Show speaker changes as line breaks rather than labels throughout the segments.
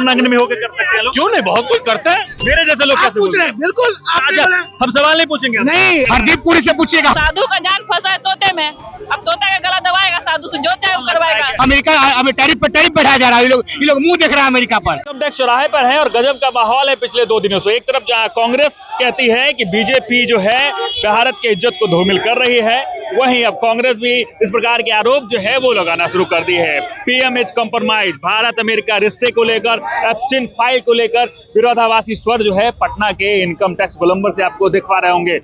नग्न में होकर कर सकते हैं लोग?
क्यों नहीं, बहुत कुछ करते हैं।
मेरे जैसे लोग कैसे
पूछ रहे हैं? बिल्कुल
हम सवाल नहीं पूछेंगे
नहीं, हरदीप पुरी से पूछिएगा।
साधु का जान फंसा है तोते में, अब तोता का गला दबाएगा साधु से, जो चाहे वो करवाएगा।
अमेरिका अब टैरिफ बढ़ाया जा रहा है, ये लोग मुंह देख रहा है अमेरिका पर।
इनकम टैक्स चौराहे पर है और गजब का माहौल है पिछले 2 दिनों से। एक तरफ जहां कांग्रेस कहती है कि बीजेपी जो है भारत की इज्जत को धूमिल कर रही है, वहीं अब कांग्रेस भी इस प्रकार के आरोप जो है वो लगाना शुरू कर दी है। PM is compromise, Bharat America रिश्ते को लेकर, एप्स्टीन फाइल को लेकर विरोधाभासी स्वर जो है पटना के इनकम टैक्स गोलंबर से आपको दिख पा रहे होंगे।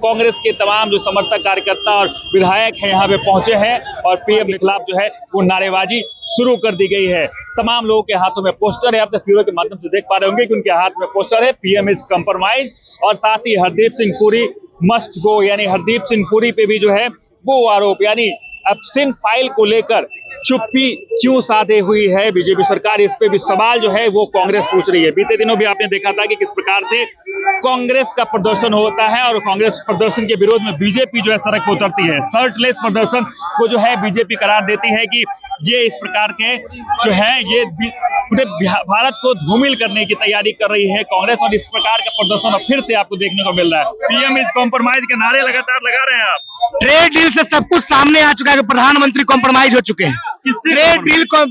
कांग्रेस के तमाम जो समर्थक, कार्यकर्ता और विधायक हैं यहाँ पे पहुंचे हैं और पीएम के खिलाफ जो है वो नारेबाजी शुरू कर दी गई है। तमाम लोगों के हाथों में पोस्टर है, आप तस्वीरों के माध्यम से देख पा रहे होंगे कि उनके हाथ में पोस्टर है पीएम इज कॉम्प्रोमाइज, और साथ ही हरदीप सिंह पुरी मस्ट गो, यानी हरदीप सिंह पुरी पे भी जो है वो आरोप, यानी एप्स्टीन फाइल को लेकर चुप्पी क्यों साधे हुई है बीजेपी सरकार, इस पे भी सवाल जो है वो कांग्रेस पूछ रही है। बीते दिनों भी आपने देखा था कि किस प्रकार से कांग्रेस का प्रदर्शन होता है और कांग्रेस प्रदर्शन के विरोध में बीजेपी जो है सड़क पर उतरती है। शर्टलेस प्रदर्शन को जो है बीजेपी करार देती है कि ये इस प्रकार के जो है ये पूरे भारत को धूमिल करने की तैयारी कर रही है कांग्रेस, और इस प्रकार का प्रदर्शन अब फिर से आपको देखने को मिल रहा है। पीएम इज कॉम्प्रोमाइज के नारे लगातार लगा रहे हैं आप।
ट्रेड डील से सब कुछ सामने आ चुका है, प्रधानमंत्री कॉम्प्रोमाइज हो चुके हैं। ट्रेड डील को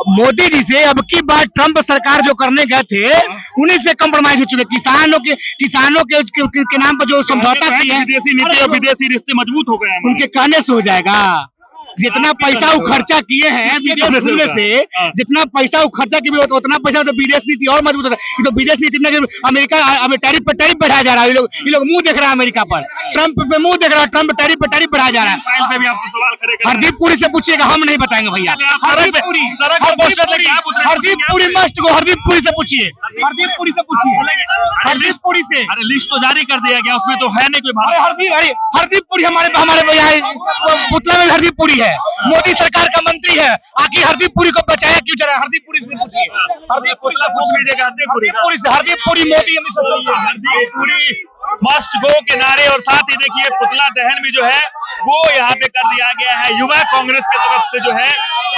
मोदी जी से अब की बार ट्रंप सरकार जो करने गए थे उन्हीं से कॉम्प्रोमाइज हो चुके। किसानों के नाम पर जो समझौता किया है,
विदेशी नीति और विदेशी रिश्ते मजबूत हो गए हैं।
उनके कहने से हो जाएगा। जितना पैसा वो खर्चा किए हैं विदेश घूमने से, जितना पैसा वो खर्चा किए उतना पैसा तो विदेश नीति और मजबूत होता है। तो विदेश नीति में अमेरिका अब टैरिफ बढ़ाया जा रहा है, ये लोग मुंह देख रहा है अमेरिका पर, ट्रंप पे मुंह देख रहा है, ट्रंप टैरिफ बढ़ाया जा रहा है। हरदीप पुरी से पूछिएगा, हम नहीं बताएंगे भैया। हरदीप पुरी मस्ट गो, हरदीप पुरी से पूछिए, हरदीप पुरी से पूछिए, हरदीप पुरी से।
अरे लिस्ट तो जारी कर दिया गया, उसमें तो है नहीं कोई
हरदीप पुरी हमारे भैया पुतला में हरदीप पुरी है, मोदी सरकार का मंत्री है, आखिर हरदीप पुरी को बचाया क्यों जा रहा है? हरदीप पुरी से पूछिए, हरदीप पुरी से पूछ लीजिएगा, हरदीप पुरी मोदी
हरदीप पुरी मस्ट गो के नारे, और साथ ही देखिए पुतला दहन भी जो है वो यहाँ पे कर दिया गया है। युवा कांग्रेस की तरफ से जो है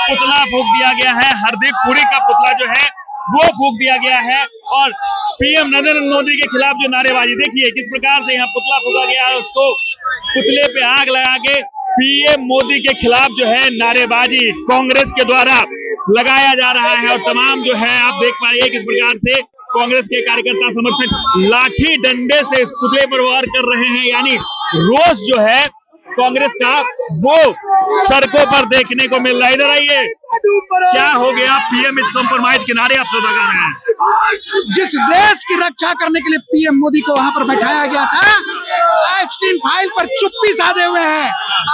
पुतला फूंक दिया गया है, हरदीप पुरी का पुतला जो है वो फूंक दिया गया है, और पीएम नरेंद्र मोदी के खिलाफ जो नारेबाजी देखिए किस प्रकार से यहाँ पुतला फूंका गया है, उसको पुतले पे आग लगा के पीएम मोदी के खिलाफ जो है नारेबाजी कांग्रेस के द्वारा लगाया जा रहा है। और तमाम जो है आप देख पा रहे हैं किस प्रकार से कांग्रेस के कार्यकर्ता समर्थक लाठी डंडे से इस पुतले पर वार कर रहे हैं, यानी रोष जो है कांग्रेस का वो सड़कों पर देखने को मिल रहा है। इधर आइए, क्या हो गया? पीएम इज कॉम्प्रोमाइज के नारे आप लगा रहे हैं।
जिस देश की रक्षा करने के लिए पीएम मोदी को वहां पर बैठाया गया था, एप्स्टीन फाइल पर चुप्पी साधे हुए हैं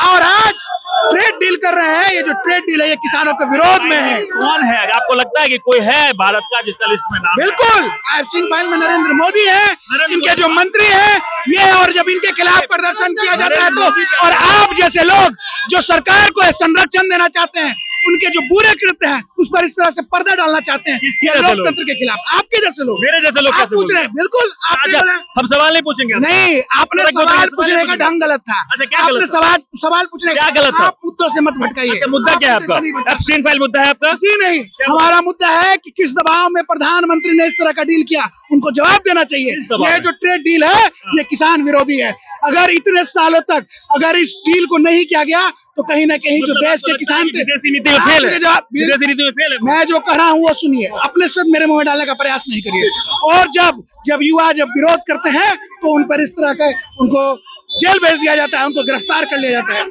और आज ट्रेड डील कर रहे हैं। ये जो ट्रेड डील है ये किसानों के विरोध में है।
कौन है? आपको लगता है कि कोई है भारत का जिसका लिस्ट में नाम?
बिल्कुल, एप्स्टीन फाइल में नरेंद्र मोदी है, इनके जो मंत्री हैं ये, और जब इनके खिलाफ प्रदर्शन किया जाता है तो, और आप जैसे लोग जो सरकार को संरक्षण देना चाहते हैं, उनके जो बुरे कृत्य हैं उस पर इस तरह से पर्दा डालना चाहते हैं, ये लोकतंत्र के खिलाफ। आपके जैसे लोग,
मेरे जैसे लोग
पूछ रहे हैं? बिल्कुल,
हम सवाल नहीं पूछेंगे।
नहीं, आपने सवाल पूछने का ढंग गलत था। आपने सवाल पूछने
क्या गलत था?
आप मुद्दों से मत भटकाइए।
मुद्दा क्या है आपका? एप्स्टीन फाइल मुद्दा है आपका?
जी नहीं, हमारा मुद्दा है कि किस दबाव में प्रधानमंत्री ने इस तरह का डील किया, उनको जवाब देना चाहिए। ये जो ट्रेड डील है ये किसान विरोधी है। अगर इतने सालों तक अगर इस डील को नहीं किया गया तो कहीं ना कहीं जो देश के किसान थे,
विदेशी नीति में फेल है।
मैं जो कह रहा हूँ वो सुनिए, अपने सब मेरे मुंह में डालने का प्रयास नहीं करिए। और जब युवा विरोध करते हैं तो उन पर इस तरह के उनको जेल भेज दिया जाता है, उनको गिरफ्तार कर लिया जाता है।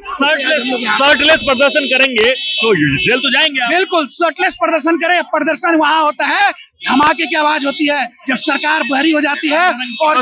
शर्टलेस प्रदर्शन करेंगे तो जेल तो जाएंगे।
बिल्कुल, शर्टलेस प्रदर्शन करें। प्रदर्शन वहाँ होता है, धमाके की आवाज होती है जब सरकार बहरी हो जाती है, और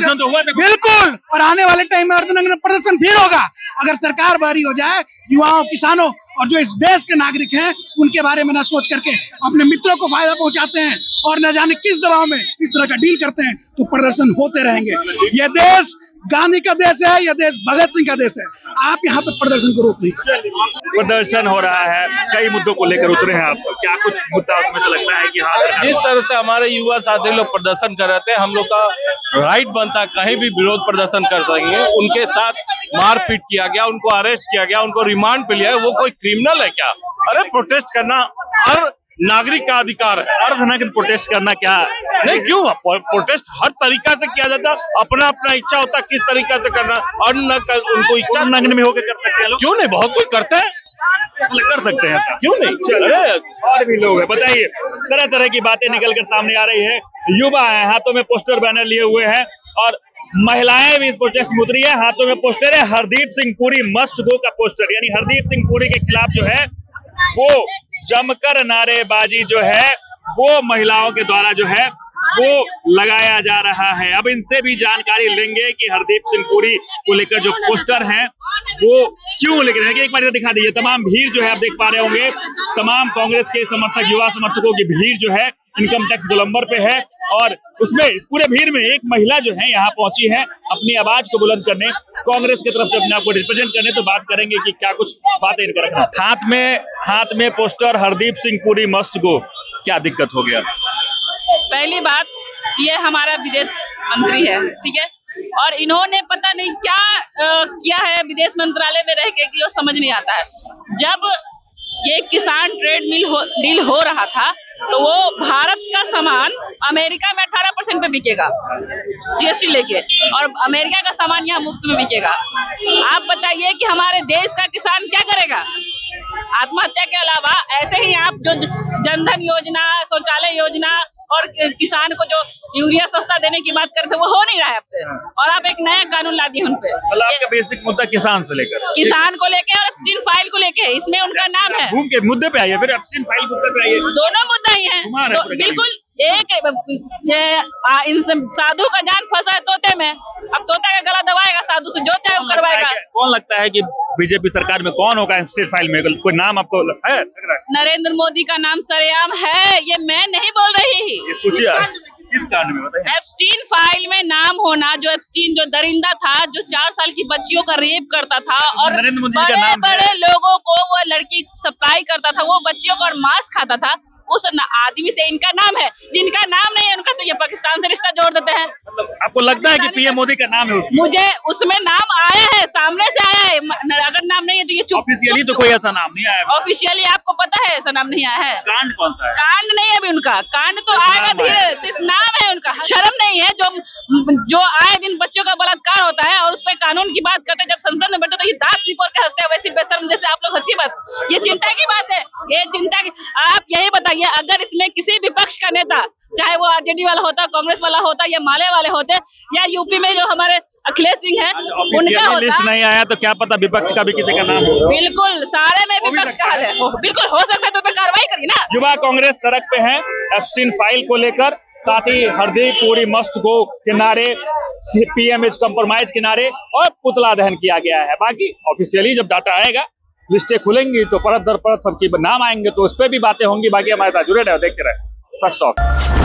बिल्कुल, और आने वाले टाइम में अर्धनग्न प्रदर्शन फिर होगा अगर सरकार बहरी हो जाए। युवाओं, किसानों और जो इस देश के नागरिक हैं उनके बारे में न सोच करके अपने मित्रों को फायदा पहुंचाते हैं और न जाने किस दबाव में इस तरह का डील करते हैं, तो प्रदर्शन होते रहेंगे। यह देश गांधी का देश है, यह देश भगत सिंह का देश है। आप यहाँ पे प्रदर्शन को रोक नहीं सकते।
प्रदर्शन हो रहा है, कई मुद्दों को लेकर उतरे हैं आप, क्या कुछ मुद्दा उसमें से लगता है कि हाँ?
जिस तरह से हमारे युवा साथी लोग प्रदर्शन कर रहे थे, हम लोग का राइट बनता कहीं भी विरोध प्रदर्शन कर सकेंगे। उनके साथ मारपीट किया गया, उनको अरेस्ट किया गया, उनको रिमांड पे लिया। वो कोई क्रिमिनल है क्या? अरे प्रोटेस्ट करना हर नागरिक का अधिकार है।
अर्धनग्न प्रोटेस्ट करना क्या
नहीं, क्यों प्रोटेस्ट हर तरीका से किया जाता है, अपना अपना इच्छा होता है किस तरीका से करना, और उनको इच्छा
नग्न में होकर कर सकते हैं लोग?
क्यों नहीं, बहुत कोई करते हैं,
कर सकते हैं,
क्यों नहीं। अरे
और भी लोग हैं, बताइए। तरह तरह की बातें निकल कर सामने आ रही है। युवा है, हाथों में पोस्टर बैनर लिए हुए हैं, और महिलाएं भी इस प्रोटेस्ट में उतरी है। हाथों में पोस्टर है हरदीप सिंह पुरी मस्ट गो का पोस्टर, यानी हरदीप सिंह पुरी के खिलाफ जो है वो जमकर नारेबाजी जो है वो महिलाओं के द्वारा जो है वो लगाया जा रहा है। अब इनसे भी जानकारी लेंगे कि हरदीप सिंह पुरी को लेकर जो पोस्टर हैं वो क्यों लेकर हैं। एक बार इधर दिखा दीजिए। तमाम भीड़ जो है आप देख पा रहे होंगे, तमाम कांग्रेस के समर्थक, युवा समर्थकों की भीड़ जो है इनकम टैक्स गोलंबर पे है, और उसमें इस पूरे भीड़ में एक महिला जो है यहाँ पहुंची है अपनी आवाज को बुलंद करने, कांग्रेस की तरफ से अपने आप को रिप्रेजेंट करने। तो बात करेंगे कि क्या कुछ बातें इनका रखना। हाथ में poster Hardeep Singh Puri must go, क्या दिक्कत हो गया?
पहली बात, ये हमारा विदेश मंत्री है, ठीक है, और इन्होंने पता नहीं क्या किया है विदेश मंत्रालय में रह के कि वो समझ नहीं आता है। जब ये किसान ट्रेड डील हो रहा था तो वो भारत का सामान अमेरिका में 18% पे बिकेगा जीएसटी लेके, और अमेरिका का सामान यहाँ मुफ्त में बिकेगा। आप बताइए कि हमारे देश का किसान क्या करेगा? आत्महत्या के अलावा ऐसे ही आप जो जनधन योजना, शौचालय योजना और किसान को जो यूरिया सस्ता देने की बात करते वो हो नहीं रहा है आपसे, और आप एक नया कानून ला दिए उन पे।
मतलब आपका बेसिक मुद्दा किसान से लेकर,
किसान को लेके और एब्सटीन फाइल को लेके, इसमें उनका नाम है।
घूम के मुद्दे पे आइए, फिर एब्सटीन फाइल मुद्दे पे आइए।
दोनों मुद्दा ही है, बिल्कुल एक। इन साधु का जान फंसा है तोते में, अब तोता का गला दबाएगा साधु से, जो चाहे वो करवाएगा।
कौन लगता है कि बीजेपी सरकार में कौन होगा एब्सटीन फाइल में? कोई नाम आपको है?
नरेंद्र मोदी का नाम सरेआम है, ये मैं नहीं बोल रही।
किस कारण में बताइए?
एब्सटीन फाइल में नाम होना, जो एब्सटीन जो दरिंदा था, जो 4 साल की बच्चियों का रेप करता था और बड़े बड़े लोगों को वो लड़की सप्लाई करता था, वो बच्चियों का और मांस खाता था, उस आदमी से इनका नाम है। जिनका नाम नहीं है उनका तो ये पाकिस्तान से रिश्ता जोड़ देते हैं।
आपको लगता है कि पीएम मोदी का नाम है?
मुझे उसमें नाम आया है, सामने से आया है। अगर नाम नहीं है तो ये चुप।
ऑफिशियली तो कोई ऐसा नाम नहीं आया।
ऑफिशियली आपको पता है ऐसा नाम नहीं आया है।
कांड कौन सा है?
कांड नहीं है अभी उनका, कांड तो आएगा धीरे, सिर्फ नाम है उनका। शर्म नहीं है जो आए दिन बच्चों का बलात्कार होता है और उस पर कानून की बात करते हैं, जब संसद में बैठे तो ये दांत निपोड़ के हंसते हैं, वैसी बेशर्म जैसे आप लोग हंसी मत। ये चिंता की बात है, ये चिंता की। आप यही बताइए, अगर इसमें किसी विपक्ष का नेता, चाहे वो आरजेडी वाला होता, कांग्रेस वाला होता, या माले वाले होते, या यूपी में जो हमारे अखिलेश सिंह है उनका होता,
लिस्ट नहीं आया तो क्या पता विपक्ष का भी किसी का नाम हो।
बिल्कुल सारे में विपक्ष का हाल है, बिल्कुल हो सकता है, तो पे कार्रवाई करिए ना।
युवा कांग्रेस सड़क पे है एब्सटीन फाइल को लेकर, साथ ही हरदीप पुरी मस्ट गो के नारे, पीएम इज कॉम्प्रोमाइज के नारे, और पुतला दहन किया गया है। बाकी ऑफिशियली जब डाटा आएगा, लिस्टें खुलेंगी तो परत दर परत सबकी नाम आएंगे, तो उस पर भी बातें होंगी। बाकी हमारे साथ जुड़े रहे, देखते रहे सच टॉक।